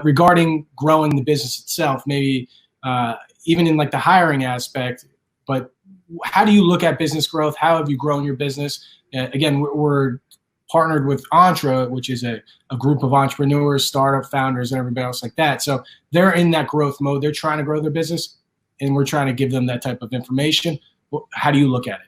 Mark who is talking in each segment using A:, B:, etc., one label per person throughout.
A: But regarding growing the business itself, maybe even in like the hiring aspect, but how do you look at business growth? How have you grown your business? Again, we're partnered with Entre, which is a group of entrepreneurs, startup founders, and everybody else like that. So they're in that growth mode. They're trying to grow their business, and we're trying to give them that type of information. How do you look at it?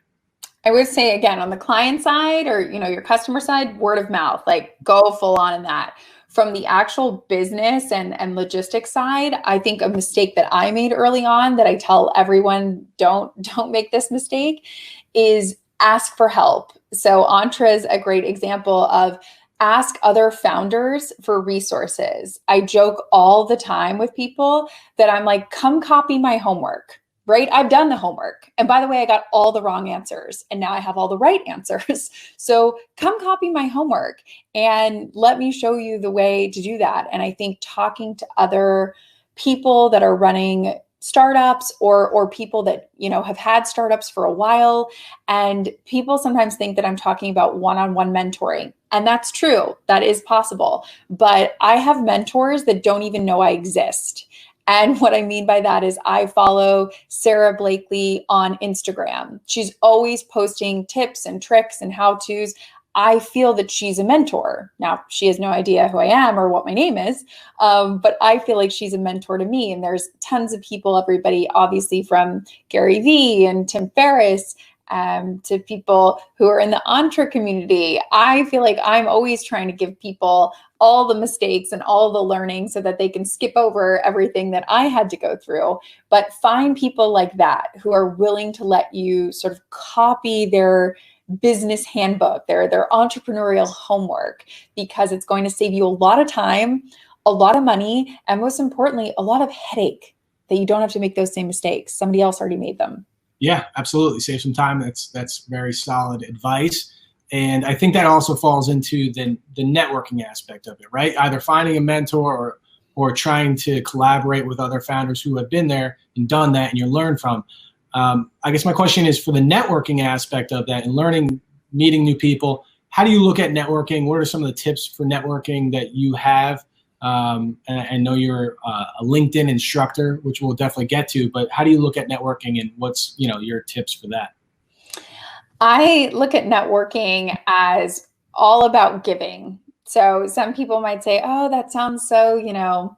B: I would say, again, on the client side or, your customer side, word of mouth, like go full on in that. From the actual business and logistics side, I think a mistake that I made early on that I tell everyone, don't make this mistake, is ask for help. So Entre is a great example of ask other founders for resources. I joke all the time with people that I'm like, come copy my homework. Right? I've done the homework. And by the way, I got all the wrong answers and now I have all the right answers. So come copy my homework and let me show you the way to do that. And I think talking to other people that are running startups or people that, have had startups for a while, and people sometimes think that I'm talking about one-on-one mentoring. And that's true. That is possible. But I have mentors that don't even know I exist. And what I mean by that is I follow Sarah Blakely on Instagram. She's always posting tips and tricks and how-tos. I feel that she's a mentor. Now, she has no idea who I am or what my name is, but I feel like she's a mentor to me. And there's tons of people, everybody, obviously from Gary Vee and Tim Ferriss, to people who are in the Entre community. I feel like I'm always trying to give people all the mistakes and all the learning so that they can skip over everything that I had to go through. But find people like that who are willing to let you sort of copy their business handbook, their entrepreneurial homework, because it's going to save you a lot of time, a lot of money, and most importantly, a lot of headache that you don't have to make those same mistakes. Somebody else already made them.
A: Yeah, absolutely. Save some time. That's very solid advice. And I think that also falls into the networking aspect of it, right? Either finding a mentor or trying to collaborate with other founders who have been there and done that and you learn from. I guess my question is for the networking aspect of that and learning, meeting new people, how do you look at networking? What are some of the tips for networking that you have? And I know you're a LinkedIn instructor, which we'll definitely get to, but how do you look at networking and what's, your tips for that?
B: I look at networking as all about giving. So some people might say, oh, that sounds so,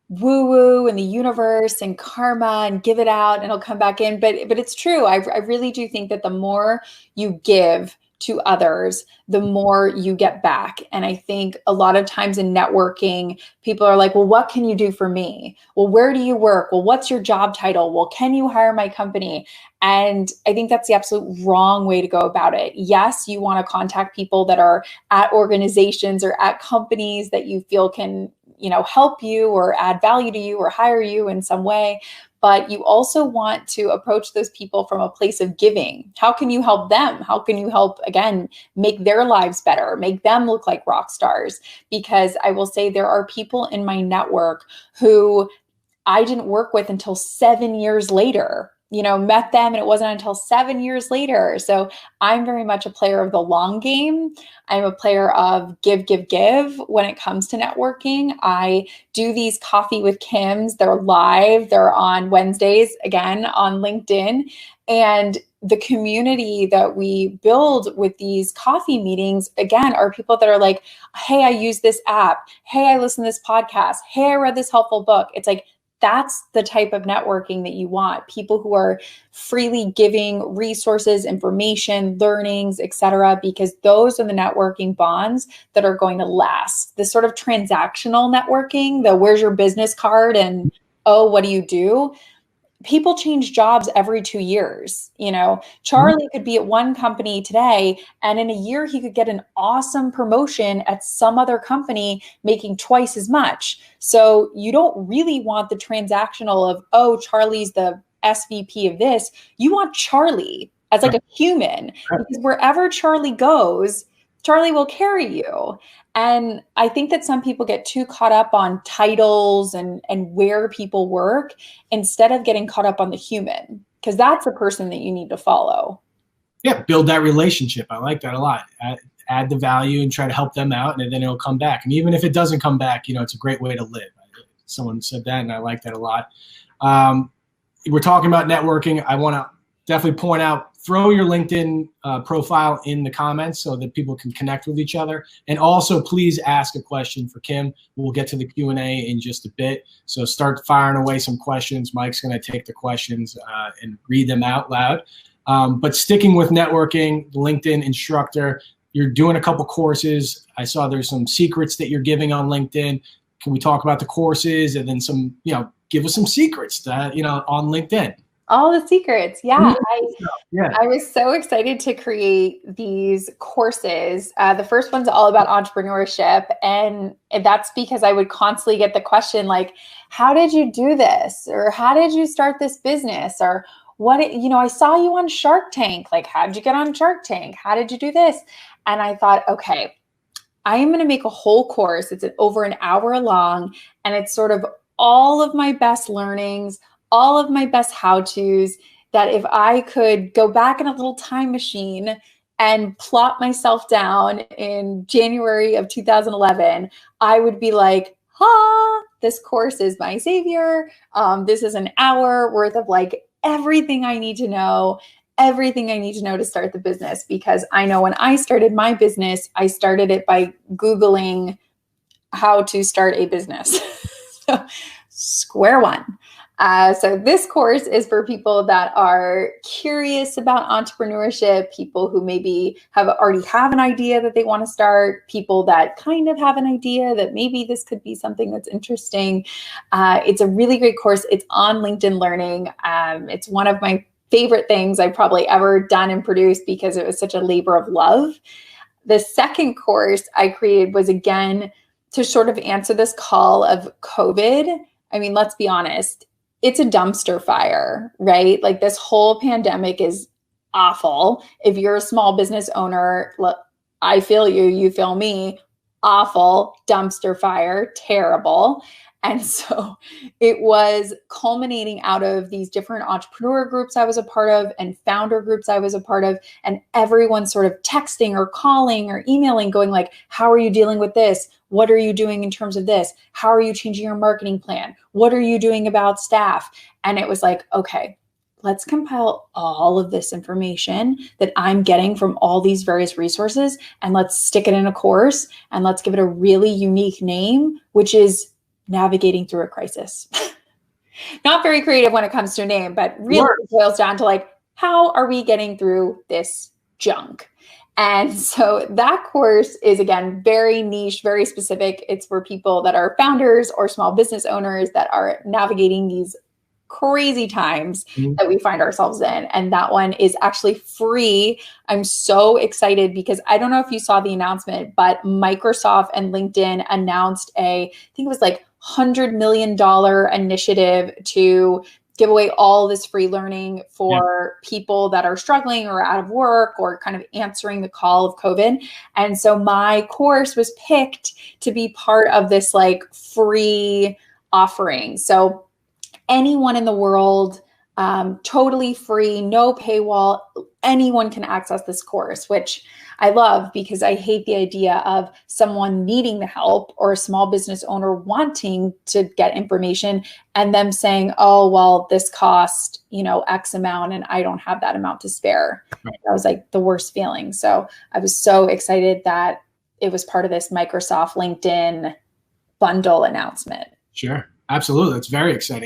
B: woo-woo in the universe and karma and give it out and it'll come back in. But it's true. I really do think that the more you give to others, the more you get back. And I think a lot of times in networking, people are like, well, what can you do for me? Well, where do you work? Well, what's your job title? Well, can you hire my company? And I think that's the absolute wrong way to go about it. Yes, you want to contact people that are at organizations or at companies that you feel can, help you or add value to you or hire you in some way. But you also want to approach those people from a place of giving. How can you help them? How can you help, again, make their lives better, make them look like rock stars? Because I will say there are people in my network who I didn't work with until 7 years later. Met them and it wasn't until 7 years later. So I'm very much a player of the long game. I'm a player of give when it comes to networking. I do these Coffee with Kims. They're live. They're on Wednesdays, again, on LinkedIn. And the community that we build with these coffee meetings, again, are people that are like, hey, I use this app. Hey, I listen to this podcast. Hey, I read this helpful book. It's like, that's the type of networking that you want. People who are freely giving resources, information, learnings, etc., because those are the networking bonds that are going to last. The sort of transactional networking, the where's your business card and, oh, what do you do? People change jobs every 2 years. Charlie could be at one company today, and in a year, he could get an awesome promotion at some other company making twice as much. So you don't really want the transactional of, oh, Charlie's the SVP of this. You want Charlie as like a human, because wherever Charlie goes, Charlie will carry you. And I think that some people get too caught up on titles and where people work instead of getting caught up on the human, because that's the person that you need to follow.
A: Yeah, build that relationship. I like that a lot. Add the value and try to help them out, and then it'll come back. And even if it doesn't come back, it's a great way to live. someone said that, and I like that a lot. We're talking about networking. I want to definitely point out, throw your LinkedIn profile in the comments so that people can connect with each other. And also, please ask a question for Kim. We'll get to the Q&A in just a bit. So start firing away some questions. Mike's going to take the questions and read them out loud. But sticking with networking, LinkedIn instructor, you're doing a couple courses. I saw there's some secrets that you're giving on LinkedIn. Can we talk about the courses and then some, give us some secrets that, on LinkedIn?
B: All the secrets. Yeah. I was so excited to create these courses. The first one's all about entrepreneurship. And that's because I would constantly get the question like, how did you do this? Or how did you start this business? Or what, I saw you on Shark Tank. Like, how did you get on Shark Tank? How did you do this? And I thought, okay, I am going to make a whole course. It's over an hour long, and it's sort of all of my best learnings, all of my best how-tos, that if I could go back in a little time machine and plop myself down in January of 2011, I would be like, this course is my savior. This is an hour worth of like everything I need to know, to start the business. Because I know when I started my business, I started it by Googling how to start a business. So square one. So this course is for people that are curious about entrepreneurship, people who maybe already have an idea that they want to start, people that kind of have an idea that maybe this could be something that's interesting. It's a really great course. It's on LinkedIn Learning. It's one of my favorite things I've probably ever done and produced because it was such a labor of love. The second course I created was, again, to sort of answer this call of COVID. I mean, let's be honest. It's a dumpster fire, right? Like, this whole pandemic is awful. If you're a small business owner, look, I feel you, you feel me. Awful, dumpster fire, terrible. And so it was culminating out of these different entrepreneur groups I was a part of and founder groups I was a part of, and everyone sort of texting or calling or emailing going like, how are you dealing with this? What are you doing in terms of this? How are you changing your marketing plan? What are you doing about staff? And it was like, okay, let's compile all of this information that I'm getting from all these various resources, and let's stick it in a course, and let's give it a really unique name, which is Navigating Through a Crisis. Not very creative when it comes to a name, but really it boils down to like, how are we getting through this junk? And so that course is, again, very niche, very specific. It's for people that are founders or small business owners that are navigating these crazy times that we find ourselves in. And that one is actually free. I'm so excited because I don't know if you saw the announcement, but Microsoft and LinkedIn announced I think it was like $100 million initiative to give away all this free learning for people that are struggling or out of work or kind of answering the call of COVID. And so my course was picked to be part of this like free offering. So anyone in the world, totally free, no paywall, anyone can access this course, which I love because I hate the idea of someone needing the help or a small business owner wanting to get information and them saying, oh, well, this cost, X amount and I don't have that amount to spare. That was like the worst feeling. So I was so excited that it was part of this Microsoft LinkedIn bundle announcement.
A: Sure. Absolutely. It's very exciting.